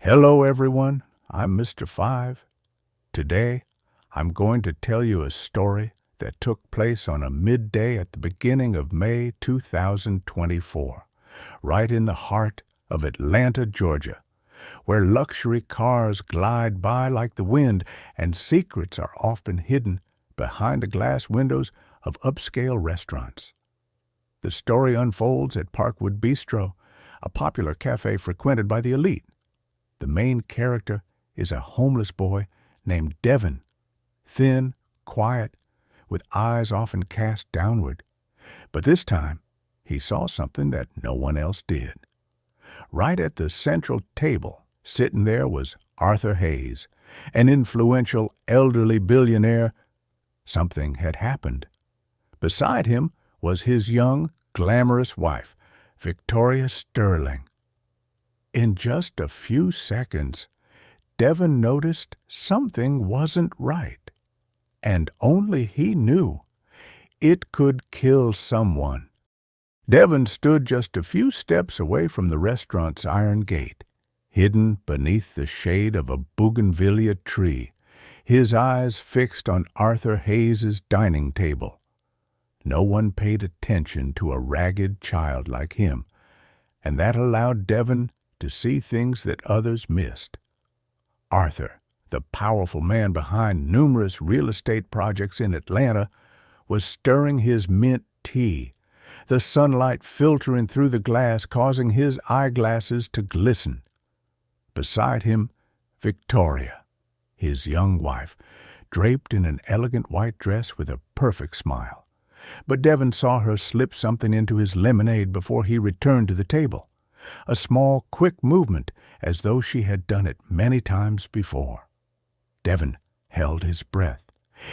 Hello, everyone. I'm Mr. Five. Today, I'm going to tell you a story that took place on a midday at the beginning of May 2024, right in the heart of Atlanta, Georgia, where luxury cars glide by like the wind and secrets are often hidden behind the glass windows of upscale restaurants. The story unfolds at Parkwood Bistro, a popular cafe frequented by the elite. The main character is a homeless boy named Devin, thin, quiet, with eyes often cast downward. But this time, he saw something that no one else did. Right at the central table, sitting there was Arthur Hayes, an influential elderly billionaire. Something had happened. Beside him was his young, glamorous wife, Victoria Sterling. In just a few seconds, Devin noticed something wasn't right, and only he knew it could kill someone. Devin stood just a few steps away from the restaurant's iron gate, hidden beneath the shade of a bougainvillea tree, his eyes fixed on Arthur Hayes's dining table. No one paid attention to a ragged child like him, and that allowed Devin to see things that others missed. Arthur, the powerful man behind numerous real estate projects in Atlanta, was stirring his mint tea, the sunlight filtering through the glass causing his eyeglasses to glisten. Beside him, Victoria, his young wife, draped in an elegant white dress with a perfect smile. But Devin saw her slip something into his lemonade before he returned to the table. A small, quick movement, as though she had done it many times before. Devin held his breath.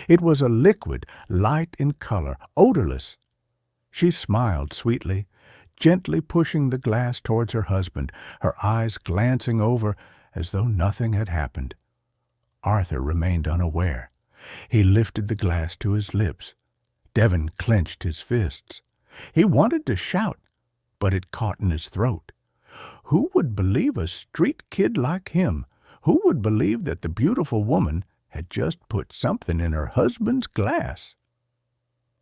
It was a liquid, light in color, odorless. She smiled sweetly, gently pushing the glass towards her husband, her eyes glancing over as though nothing had happened. Arthur remained unaware. He lifted the glass to his lips. Devin clenched his fists. He wanted to shout, but it caught in his throat. Who would believe a street kid like him? Who would believe that the beautiful woman had just put something in her husband's glass?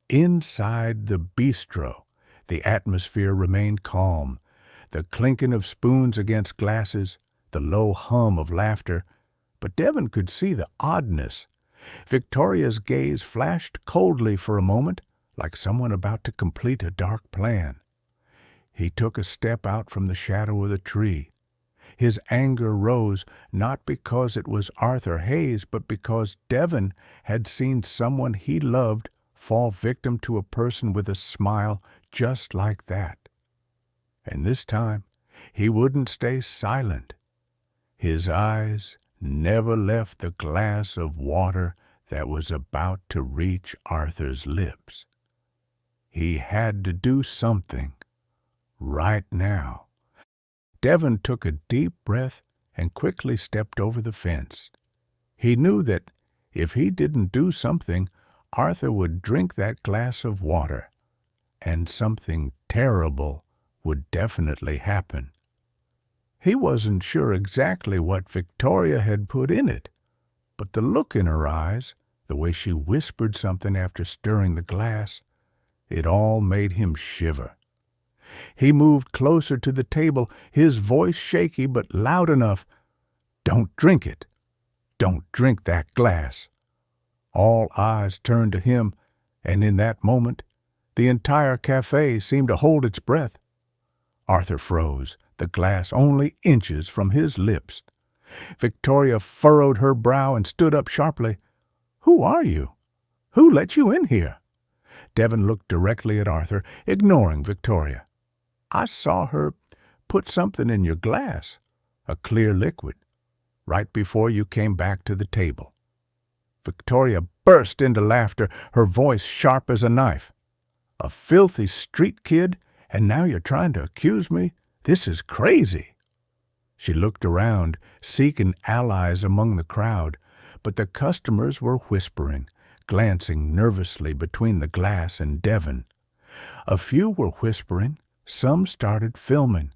Inside the bistro, the atmosphere remained calm. The clinking of spoons against glasses, the low hum of laughter. But Devin could see the oddness. Victoria's gaze flashed coldly for a moment, like someone about to complete a dark plan. He took a step out from the shadow of the tree. His anger rose, not because it was Arthur Hayes, but because Devin had seen someone he loved fall victim to a person with a smile just like that. And this time, he wouldn't stay silent. His eyes never left the glass of water that was about to reach Arthur's lips. He had to do something. Right now. Devin took a deep breath and quickly stepped over the fence. He knew that if he didn't do something, Arthur would drink that glass of water, and something terrible would definitely happen. He wasn't sure exactly what Victoria had put in it, but the look in her eyes, the way she whispered something after stirring the glass, it all made him shiver. He moved closer to the table, his voice shaky but loud enough. "Don't drink it. Don't drink that glass." All eyes turned to him, and in that moment, the entire cafe seemed to hold its breath. Arthur froze, the glass only inches from his lips. Victoria furrowed her brow and stood up sharply. "Who are you? Who let you in here?" Devin looked directly at Arthur, ignoring Victoria. "I saw her put something in your glass, a clear liquid, right before you came back to the table." Victoria burst into laughter, her voice sharp as a knife. "A filthy street kid, and now you're trying to accuse me? This is crazy." She looked around, seeking allies among the crowd, but the customers were whispering, glancing nervously between the glass and Devin. A few were whispering, some started filming.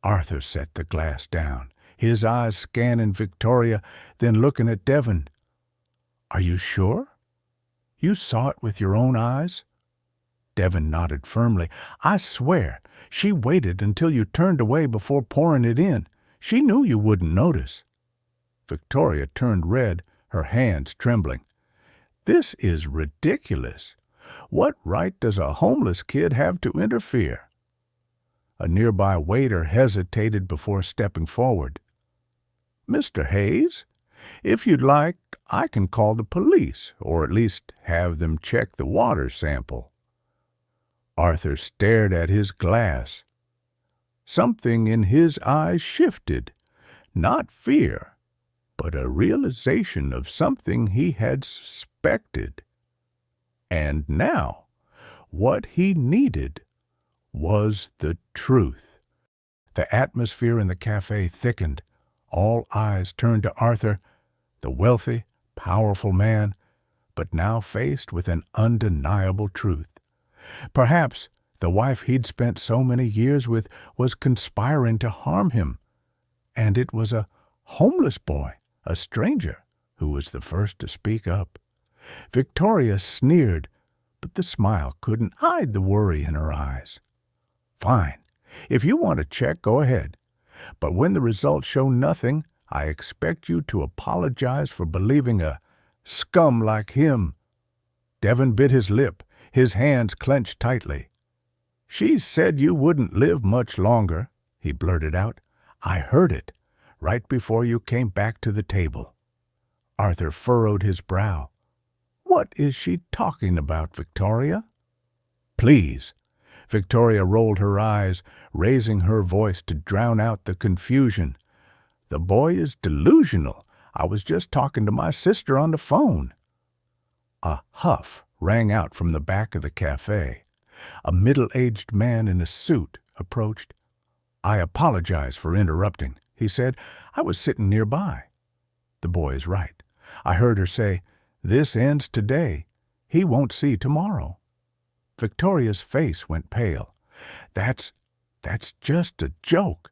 Arthur set the glass down, his eyes scanning Victoria, then looking at Devon. "Are you sure? You saw it with your own eyes?" Devon nodded firmly. "I swear, she waited until you turned away before pouring it in. She knew you wouldn't notice." Victoria turned red, her hands trembling. "This is ridiculous. What right does a homeless kid have to interfere?" A nearby waiter hesitated before stepping forward. "Mr. Hayes, if you'd like, I can call the police, or at least have them check the water sample." Arthur stared at his glass. Something in his eyes shifted, not fear, but a realization of something he had suspected. And now, what he needed was the truth. The atmosphere in the cafe thickened. All eyes turned to Arthur, the wealthy, powerful man, but now faced with an undeniable truth. Perhaps the wife he'd spent so many years with was conspiring to harm him, and it was a homeless boy, a stranger, who was the first to speak up. Victoria sneered, but the smile couldn't hide the worry in her eyes. "Fine. If you want to check, go ahead. But when the results show nothing, I expect you to apologize for believing a scum like him." Devon bit his lip, his hands clenched tightly. "She said you wouldn't live much longer," he blurted out. "I heard it, right before you came back to the table." Arthur furrowed his brow. "What is she talking about, Victoria?" "Please." Victoria rolled her eyes, raising her voice to drown out the confusion. "The boy is delusional. I was just talking to my sister on the phone." A huff rang out from the back of the cafe. A middle-aged man in a suit approached. "I apologize for interrupting," he said. "I was sitting nearby." "The boy is right. I heard her say, 'This ends today. He won't see tomorrow.'" Victoria's face went pale. That's just a joke."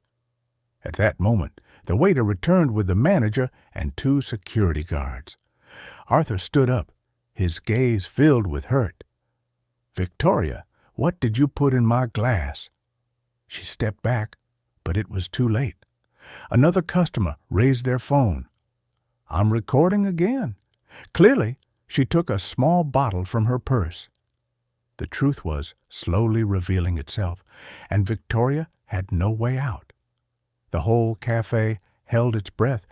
At that moment, the waiter returned with the manager and 2 security guards. Arthur stood up, his gaze filled with hurt. "Victoria, what did you put in my glass?" She stepped back, but it was too late. Another customer raised their phone. "I'm recording again." Clearly, she took a small bottle from her purse. The truth was slowly revealing itself, and Victoria had no way out. The whole cafe held its breath,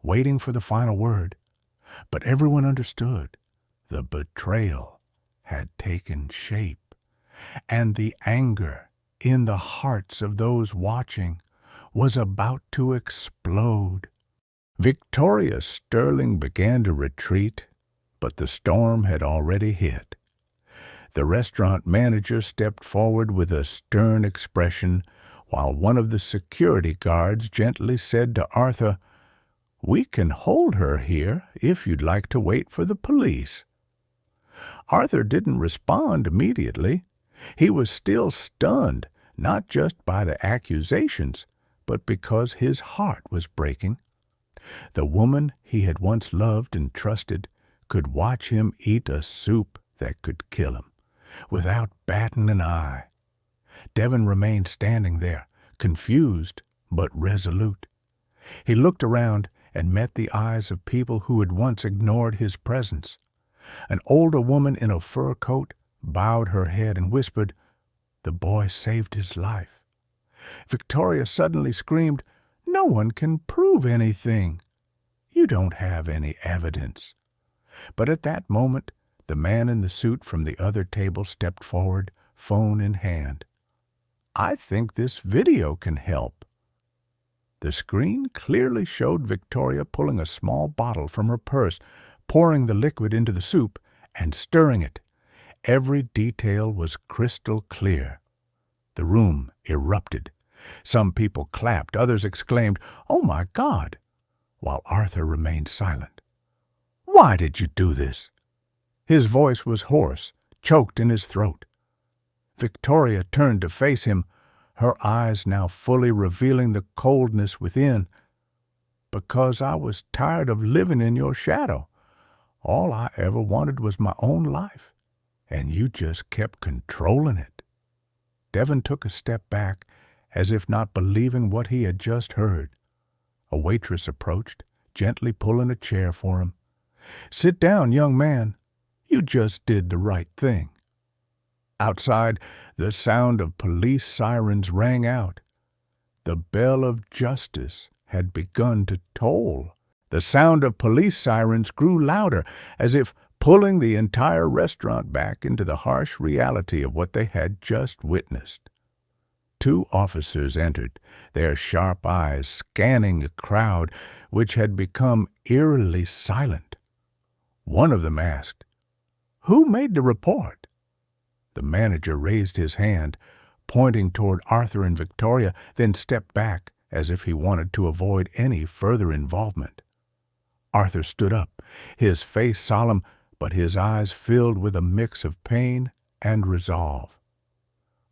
waiting for the final word. But everyone understood. The betrayal had taken shape, and the anger in the hearts of those watching was about to explode. Victoria Sterling began to retreat, but the storm had already hit. The restaurant manager stepped forward with a stern expression, while one of the security guards gently said to Arthur, "We can hold her here if you'd like to wait for the police." Arthur didn't respond immediately. He was still stunned, not just by the accusations, but because his heart was breaking. The woman he had once loved and trusted could watch him eat a soup that could kill him, without batting an eye. Devon remained standing there, confused but resolute. He looked around and met the eyes of people who had once ignored his presence. An older woman in a fur coat bowed her head and whispered, "The boy saved his life." Victoria suddenly screamed, "No one can prove anything. You don't have any evidence." But at that moment, the man in the suit from the other table stepped forward, phone in hand. "I think this video can help." The screen clearly showed Victoria pulling a small bottle from her purse, pouring the liquid into the soup, and stirring it. Every detail was crystal clear. The room erupted. Some people clapped, others exclaimed, "Oh my God!" while Arthur remained silent. "Why did you do this?" His voice was hoarse, choked in his throat. Victoria turned to face him, her eyes now fully revealing the coldness within. because I was tired of living in your shadow. All I ever wanted was my own life, and you just kept controlling it." Devin took a step back, as if not believing what he had just heard. A waitress approached, gently pulling a chair for him. "Sit down, young man. You just did the right thing." Outside, the sound of police sirens rang out. The bell of justice had begun to toll. The sound of police sirens grew louder, as if pulling the entire restaurant back into the harsh reality of what they had just witnessed. 2 officers entered, their sharp eyes scanning the crowd, which had become eerily silent. One of them asked, "Who made the report?" The manager raised his hand, pointing toward Arthur and Victoria, then stepped back as if he wanted to avoid any further involvement. Arthur stood up, his face solemn, but his eyes filled with a mix of pain and resolve.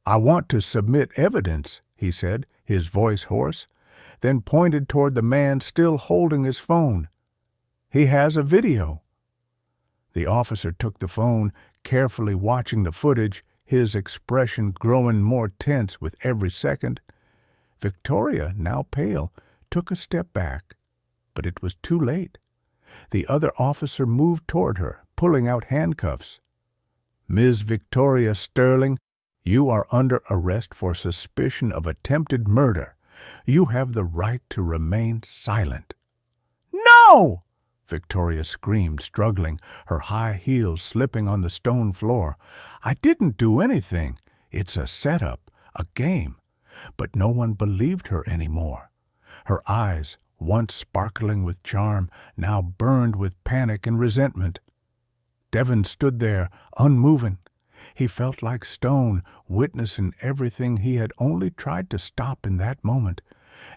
"I want to submit evidence," he said, his voice hoarse, then pointed toward the man still holding his phone. "He has a video." The officer took the phone, carefully watching the footage, his expression growing more tense with every second. Victoria, now pale, took a step back, but it was too late. The other officer moved toward her, pulling out handcuffs. "Ms. Victoria Sterling, you are under arrest for suspicion of attempted murder. You have the right to remain silent." "No!" Victoria screamed, struggling, her high heels slipping on the stone floor. "I didn't do anything. It's a setup, a game." But no one believed her anymore. Her eyes, once sparkling with charm, now burned with panic and resentment. Devin stood there, unmoving. He felt like stone, witnessing everything he had only tried to stop in that moment,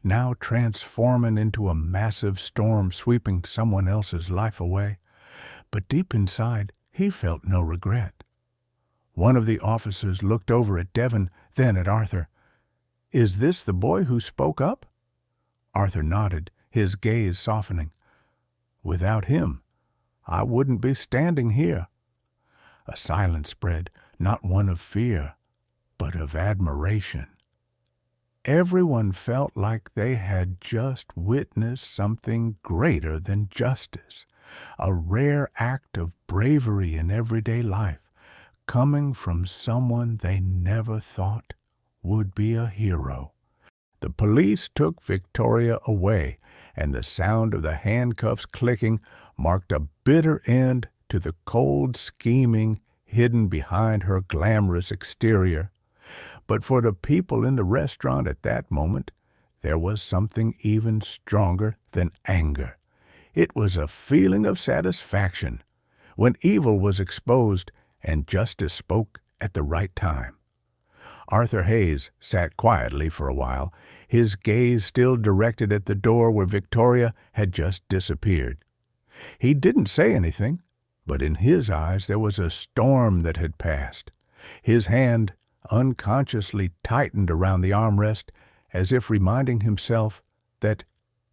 now transforming into a massive storm sweeping someone else's life away. But deep inside, he felt no regret. One of the officers looked over at Devin, then at Arthur. "Is this the boy who spoke up?" Arthur nodded, his gaze softening. "Without him, I wouldn't be standing here." A silence spread, not one of fear, but of admiration. Everyone felt like they had just witnessed something greater than justice, a rare act of bravery in everyday life, coming from someone they never thought would be a hero. The police took Victoria away, and the sound of the handcuffs clicking marked a bitter end to the cold scheming hidden behind her glamorous exterior. But for the people in the restaurant at that moment, there was something even stronger than anger. It was a feeling of satisfaction when evil was exposed and justice spoke at the right time. Arthur Hayes sat quietly for a while, his gaze still directed at the door where Victoria had just disappeared. He didn't say anything, but in his eyes there was a storm that had passed. His hand unconsciously tightened around the armrest, as if reminding himself that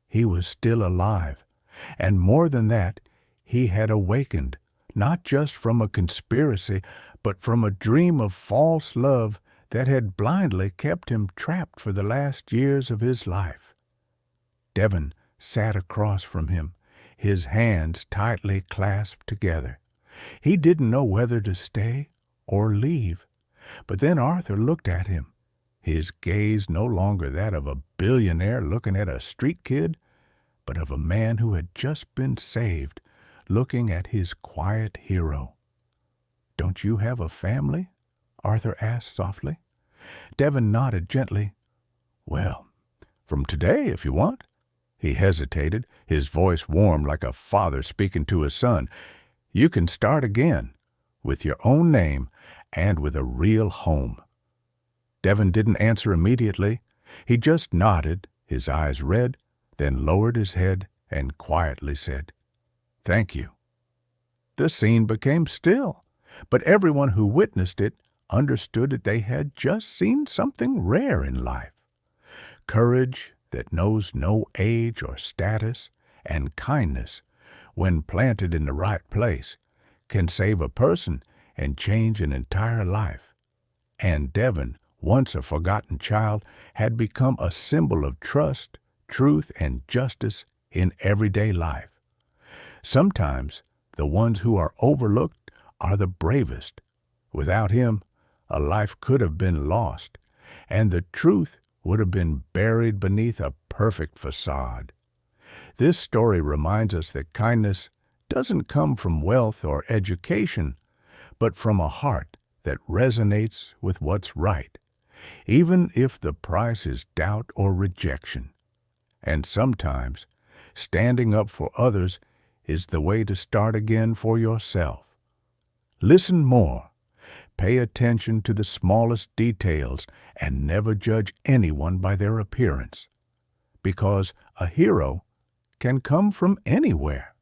he was still alive. And more than that, he had awakened, not just from a conspiracy, but from a dream of false love that had blindly kept him trapped for the last years of his life. Devin sat across from him, his hands tightly clasped together. He didn't know whether to stay or leave. But then Arthur looked at him, his gaze no longer that of a billionaire looking at a street kid, but of a man who had just been saved, looking at his quiet hero. "Don't you have a family?" Arthur asked softly. Devin nodded gently. "Well, from today, if you want." He hesitated, his voice warm like a father speaking to his son. "You can start again, with your own name and with a real home." Devin didn't answer immediately. He just nodded, his eyes red, then lowered his head and quietly said, "Thank you." The scene became still, but everyone who witnessed it understood that they had just seen something rare in life. Courage that knows no age or status, and kindness, when planted in the right place, can save a person and change an entire life. And Devon, once a forgotten child, had become a symbol of trust, truth, and justice in everyday life. Sometimes the ones who are overlooked are the bravest. Without him, a life could have been lost, and the truth would have been buried beneath a perfect facade. This story reminds us that kindness doesn't come from wealth or education, but from a heart that resonates with what's right, even if the price is doubt or rejection. And sometimes, standing up for others is the way to start again for yourself. Listen more. Pay attention to the smallest details and never judge anyone by their appearance, because a hero can come from anywhere.